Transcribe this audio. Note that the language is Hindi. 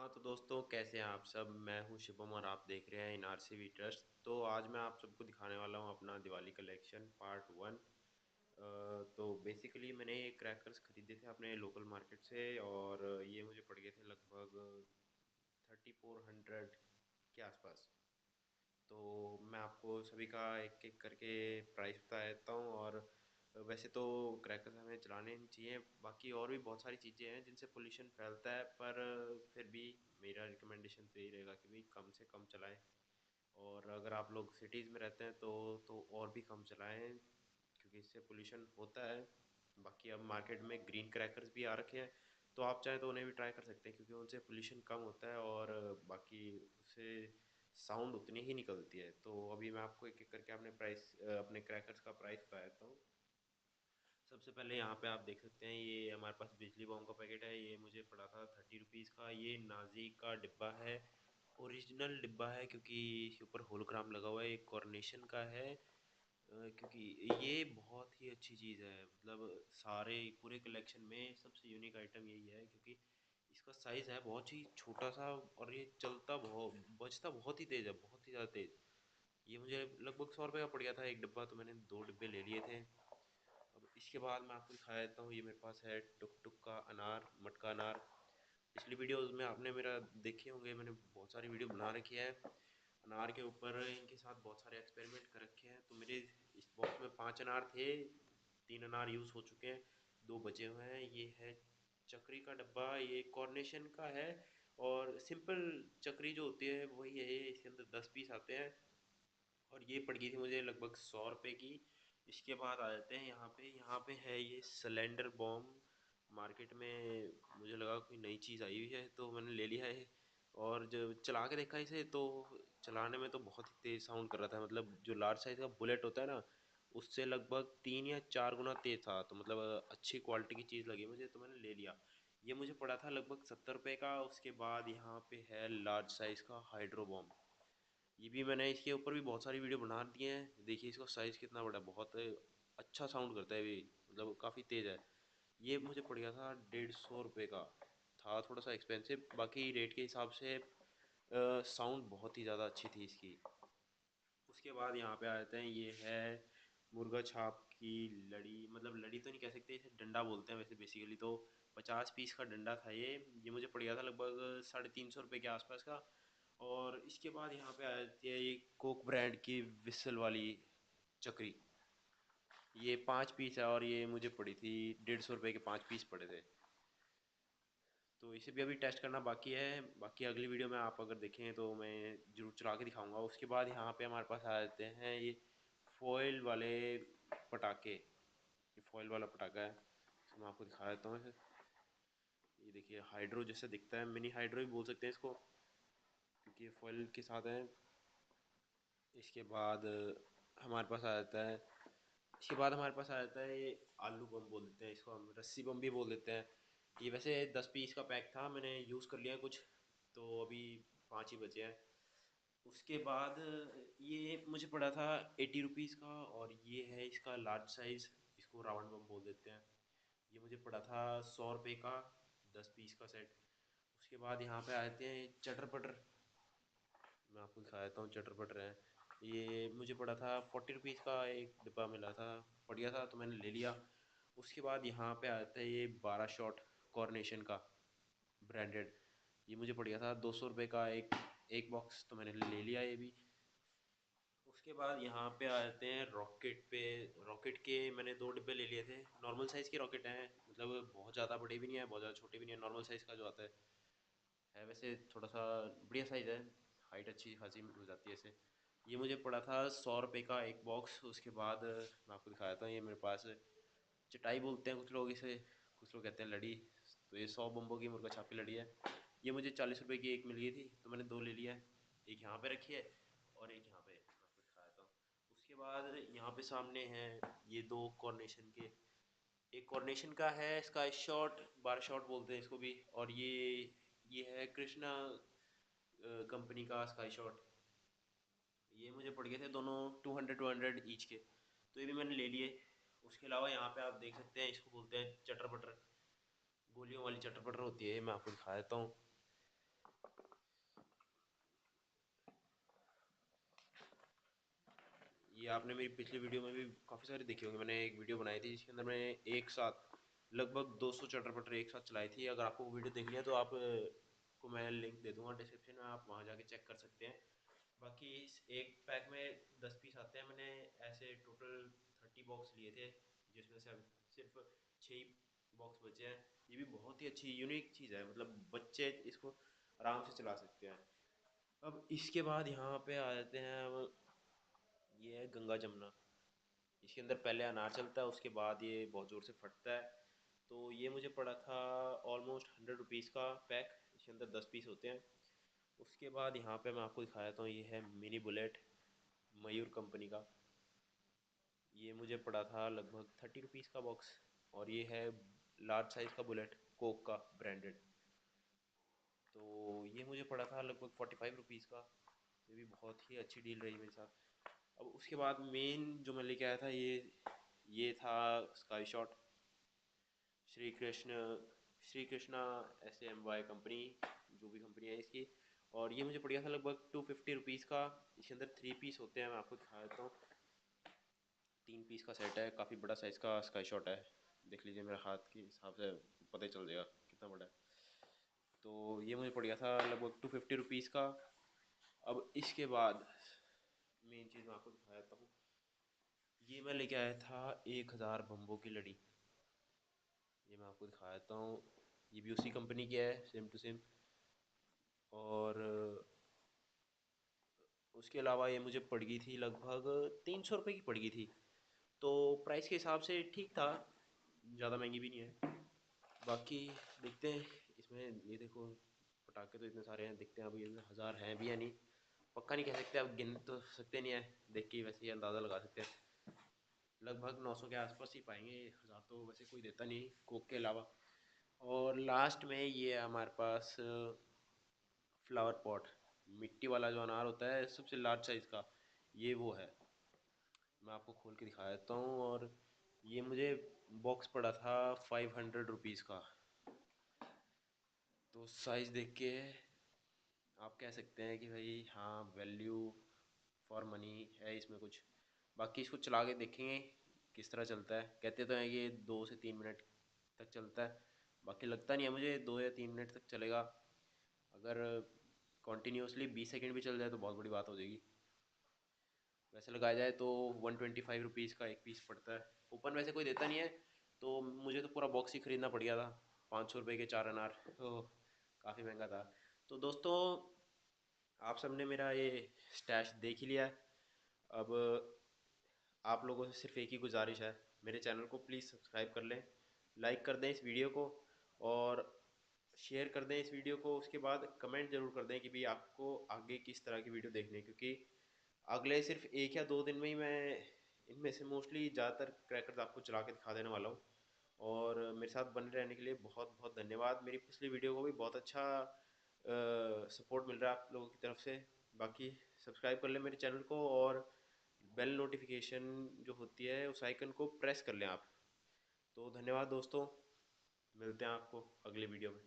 तो दोस्तों कैसे हैं आप सब। मैं हूं शुभम और आप देख रहे हैं इन आरसीवी ट्रस्ट। तो आज मैं आप सबको दिखाने वाला हूं अपना दिवाली कलेक्शन पार्ट वन। तो बेसिकली मैंने ये क्रैकर्स ख़रीदे थे अपने लोकल मार्केट से और ये मुझे पड़ गए थे लगभग 3400 के आसपास। तो मैं आपको सभी का एक एक करके प्राइस बता देता हूँ। और वैसे तो क्रैकर्स हमें चलाने नहीं चाहिए, बाकी और भी बहुत सारी चीज़ें हैं जिनसे पोल्यूशन फैलता है, पर फिर भी मेरा रिकमेंडेशन तो यही रहेगा कि भाई कम से कम चलाएं। और अगर आप लोग सिटीज़ में रहते हैं तो और भी कम चलाएं, क्योंकि इससे पोल्यूशन होता है। बाकी अब मार्केट में ग्रीन क्रैकर्स भी आ रखे हैं, तो आप चाहें तो उन्हें भी ट्राई कर सकते हैं, क्योंकि उनसे पोल्यूशन कम होता है और बाकी उससे साउंड उतनी ही निकलती है। तो अभी मैं आपको एक एक करके अपने क्रैकर्स का प्राइस बता देता हूँ। सबसे पहले यहाँ पे आप देख सकते हैं, ये हमारे पास बिजली बॉम्ब का पैकेट है। ये मुझे पड़ा था 30 रुपीज़ का। ये नाजी का डिब्बा है, ओरिजिनल डिब्बा है, क्योंकि इसके ऊपर होलोग्राम लगा हुआ है। एक कॉर्नेशन का है, क्योंकि ये बहुत ही अच्छी चीज़ है। मतलब सारे पूरे कलेक्शन में सबसे यूनिक आइटम यही है, क्योंकि इसका साइज़ है बहुत ही छोटा सा और ये चलता बहुत बजता बहुत ही तेज़ है, बहुत ही ज़्यादा तेज़। ये मुझे लगभग 100 रुपये का पड़ गया था एक डिब्बा, तो मैंने 2 डिब्बे ले लिए थे। अब इसके बाद मैं आपको दिखा देता हूँ, ये मेरे पास है टुक टुक का अनार, मटका अनार। पिछली वीडियोज़ में आपने मेरा देखे होंगे, मैंने बहुत सारी वीडियो बना रखी है अनार के ऊपर। इनके साथ बहुत सारे एक्सपेरिमेंट कर रखे हैं। तो मेरे इस बॉक्स में 5 अनार थे, 3 अनार यूज़ हो चुके हैं, 2 बचे हुए हैं। ये है चक्री का डब्बा, ये कॉर्नेशन का है। और सिंपल चक्री जो होती है वही है ये, इसके अंदर 10 पीस आते हैं। और ये पड़ गई थी मुझे लगभग 100 रुपये की। इसके बाद आ जाते हैं यहाँ पे है ये सिलेंडर बॉम्ब। मार्केट में मुझे लगा कोई नई चीज़ आई हुई है, तो मैंने ले लिया है। और जब चला के देखा इसे, तो चलाने में तो बहुत ही तेज़ साउंड कर रहा था। मतलब जो लार्ज साइज़ का बुलेट होता है ना, उससे लगभग 3 या 4 गुना तेज़ था। तो मतलब अच्छी क्वालिटी की चीज़ लगी मुझे, तो मैंने ले लिया। ये मुझे पड़ा था लगभग 70 रुपये का। उसके बाद यहाँ पे है लार्ज साइज़ का हाइड्रो बॉम्ब। ये भी मैंने इसके ऊपर भी बहुत सारी वीडियो बना दी हैं। देखिए इसका साइज़ कितना बड़ा है, बहुत अच्छा साउंड करता है ये, मतलब काफ़ी तेज़ है। ये मुझे पड़ गया था 150 रुपये का। था थोड़ा सा एक्सपेंसिव, बाकी रेट के हिसाब से साउंड बहुत ही ज़्यादा अच्छी थी इसकी। उसके बाद यहाँ पे आ जाते हैं, ये है मुर्गा छाप की लड़ी। मतलब लड़ी तो नहीं कह सकते, इसे डंडा बोलते हैं वैसे बेसिकली। तो 50 पीस का डंडा था ये मुझे पड़ गया था लगभग 350 रुपये के आसपास का। और इसके बाद यहाँ पे आ जाती है ये कोक ब्रांड की विसल वाली चक्री। ये 5 पीस है और ये मुझे पड़ी थी 150 रुपये के 5 पीस पड़े थे। तो इसे भी अभी टेस्ट करना बाकी है। बाकी अगली वीडियो में आप अगर देखें तो मैं जरूर चला के दिखाऊंगा। उसके बाद यहाँ पे हमारे पास आ जाते हैं ये फॉइल वाले पटाखे। ये फॉइल वाला पटाखा है, तो मैं आपको दिखा देता हूँ इसे। ये देखिए हाइड्रो जैसे दिखता है, मिनी हाइड्रो भी बोल सकते हैं इसको, क्योंकि ये फॉइल के साथ है। इसके बाद हमारे पास आ जाता है इसके बाद हमारे पास आ जाता है ये आलू बम बोल देते हैं इसको, हम रस्सी बम भी बोल देते हैं। ये वैसे 10 पीस का पैक था, मैंने यूज़ कर लिया कुछ, तो अभी 5 ही बचे हैं। उसके बाद ये मुझे पड़ा था 80 रुपीज़ का, और ये है इसका लार्ज साइज़, इसको रावण बम बोल देते हैं। ये मुझे पड़ा था 100 रुपये का, 10 पीस का सेट। उसके बाद यहाँ पे आते हैं चटर पटर। मैं आपको दिखा देता हूँ, चटर पटर है। ये मुझे पड़ा था 40 रुपीज़ का, एक डिब्बा मिला था, बढ़िया था, तो मैंने ले लिया। उसके बाद यहाँ पे आता है ये 12 शॉट कॉर्नेशन का ब्रांडेड। ये मुझे पड़ गया था 200 रुपये का एक एक बॉक्स, तो मैंने ले लिया ये भी। उसके बाद यहाँ पे आ जाते हैं रॉकेट पे। रॉकेट के मैंने 2 डिब्बे ले लिए थे। नॉर्मल साइज़ के रॉकेट हैं, मतलब बहुत ज़्यादा बड़े भी नहीं है, बहुत ज़्यादा छोटे भी नहीं है, नॉर्मल साइज़ का जो आता है वैसे थोड़ा सा बढ़िया साइज़ है। हाइट अच्छी खासी हो जाती है इससे। ये मुझे पड़ा था 100 रुपये का एक बॉक्स। उसके बाद मैं आपको दिखाया था, ये मेरे पास चटाई बोलते हैं कुछ लोग इसे, कुछ लोग कहते हैं लड़ी। तो ये 100 बम्बों की मुर्गा छाप की लड़ी है। ये मुझे 40 रुपये की एक मिल गई थी, तो मैंने 2 ले लिया है। एक यहाँ पे रखी है और एक यहाँ पे, मैं आपको दिखाया था। उसके बाद यहाँ पे सामने हैं ये 2 कॉर्नेशन के। एक कॉर्नेशन का है स्काई शॉट, 12 शॉट बोलते हैं इसको भी। और ये है कृष्णा कंपनी का स्काई शॉट। ये मुझे पड़ गए थे दोनों 200 ईच के, तो ये भी मैंने ले लिए। उसके अलावा यहाँ पे आप देख सकते हैं, इसको बोलते हैं चटर बटर। गोलियों वाली चटर बटर होती है, मैं आपको दिखा देता हूँ। ये आपने मेरी पिछली वीडियो में भी काफ़ी सारी देखी होंगी। मैंने एक वीडियो बनाई थी जिसके अंदर मैंने एक साथ लगभग 200 चटर पटर एक साथ चलाई थी। अगर आपको वो वीडियो देखनी है तो आप को मैं लिंक दे दूंगा डिस्क्रिप्शन में, आप वहाँ जाके चेक कर सकते हैं। बाकी इस एक पैक में 10 पीस आते हैं। मैंने ऐसे टोटल 30 बॉक्स लिए थे, जिसमें से अब सिर्फ 6 बॉक्स बचे हैं। ये भी बहुत ही अच्छी यूनिक चीज़ है, मतलब बच्चे इसको आराम से चला सकते हैं। अब इसके बाद यहाँ पे आ जाते हैं। अब ये है गंगा जमुना। इसके अंदर पहले अनार चलता है, उसके बाद ये बहुत ज़ोर से फटता है। तो ये मुझे पड़ा था ऑलमोस्ट 100 रुपीज़ का पैक। इसके अंदर 10 पीस होते हैं। उसके बाद यहाँ पे मैं आपको दिखा देता हूँ, ये है मिनी बुलेट मयूर कंपनी का। ये मुझे पड़ा था लगभग 30 रुपीज़ का बॉक्स। और ये है लार्ज साइज़ का बुलेट कोक का ब्रांडेड। तो ये मुझे पड़ा था लगभग 45 रुपीज़ का। ये भी बहुत ही अच्छी डील रही मेरे साथ। अब उसके बाद मेन जो मैं लेके आया था, ये था sky shot Shri Krishna Shri Krishna SAMY company, जो भी कंपनी है इसकी। और ये मुझे पड़ गया था लगभग 250 रुपीज़ का। इसके अंदर 3 पीस होते हैं, मैं आपको दिखा देता हूँ। 3 पीस का सेट है, काफ़ी बड़ा साइज़ का स्काई शॉट है। देख लीजिए मेरे हाथ के हिसाब से पता ही चल जाएगा कितना बड़ा है। तो ये मुझे पड़ गया था लगभग 250 रुपीज़ का। अब इसके बाद मेन चीज़ मैं आपको दिखा देता हूँ। ये मैं लेके आया था 1000 बम्बो की लड़ी। ये मैं आपको दिखा देता हूँ। ये भी उसी कंपनी की है, सेम टू सेम। और उसके अलावा ये मुझे पड़ गई थी लगभग 300 रुपये की पड़ गई थी। तो प्राइस के हिसाब से ठीक था, ज़्यादा महंगी भी नहीं है। बाकी देखते हैं इसमें। ये देखो पटाखे तो इतने सारे हैं, देखते हैं अब ये 1000 हैं भी या नहीं। पक्का नहीं कह सकते, अब गिन तो सकते नहीं है, देख के ही वैसे ही अंदाज़ा लगा सकते हैं। लगभग 900 के आसपास ही पाएंगे, 1000 तो वैसे कोई देता नहीं कोक के अलावा। और लास्ट में ये है हमारे पास फ्लावर पॉट, मिट्टी वाला जो अनार होता है सबसे लार्ज साइज़ का, ये वो है। मैं आपको खोल के दिखा देता हूँ। और ये मुझे बॉक्स पड़ा था 500 रुपीज़ का। तो साइज़ देख के आप कह सकते हैं कि भाई हाँ, वैल्यू फॉर मनी है इसमें कुछ। बाकी इसको चला के देखेंगे किस तरह चलता है। कहते तो हैं ये 2 से 3 मिनट तक चलता है, बाकी लगता नहीं है मुझे 2 या 3 मिनट तक चलेगा। अगर कॉन्टीन्यूसली 20 सेकेंड भी चल जाए तो बहुत बड़ी बात हो जाएगी। वैसे लगाया जाए तो 125 रुपीज़ का एक पीस पड़ता है। कूपन वैसे कोई देता नहीं है, तो मुझे तो पूरा बॉक्स ही ख़रीदना पड़ गया था। 500 रुपये के 4 अनार, तो काफ़ी महंगा था। तो दोस्तों, आप सबने मेरा ये स्टैश देख ही लिया है। अब आप लोगों से सिर्फ एक ही गुजारिश है, मेरे चैनल को प्लीज़ सब्सक्राइब कर लें, लाइक कर दें इस वीडियो को, और शेयर कर दें इस वीडियो को। उसके बाद कमेंट ज़रूर कर दें कि भाई आपको आगे किस तरह की वीडियो देखनी है, क्योंकि अगले सिर्फ 1 या 2 दिन में ही मैं इनमें से मोस्टली ज़्यादातर क्रैकर्स आपको चला के दिखा देने वाला हूँ। और मेरे साथ बने रहने के लिए बहुत बहुत धन्यवाद। मेरी पिछली वीडियो को भी बहुत अच्छा सपोर्ट मिल रहा है आप लोगों की तरफ से। बाकी सब्सक्राइब कर लें मेरे चैनल को, और बेल नोटिफिकेशन जो होती है उस आइकन को प्रेस कर लें आप। तो धन्यवाद दोस्तों, मिलते हैं आपको अगली वीडियो में।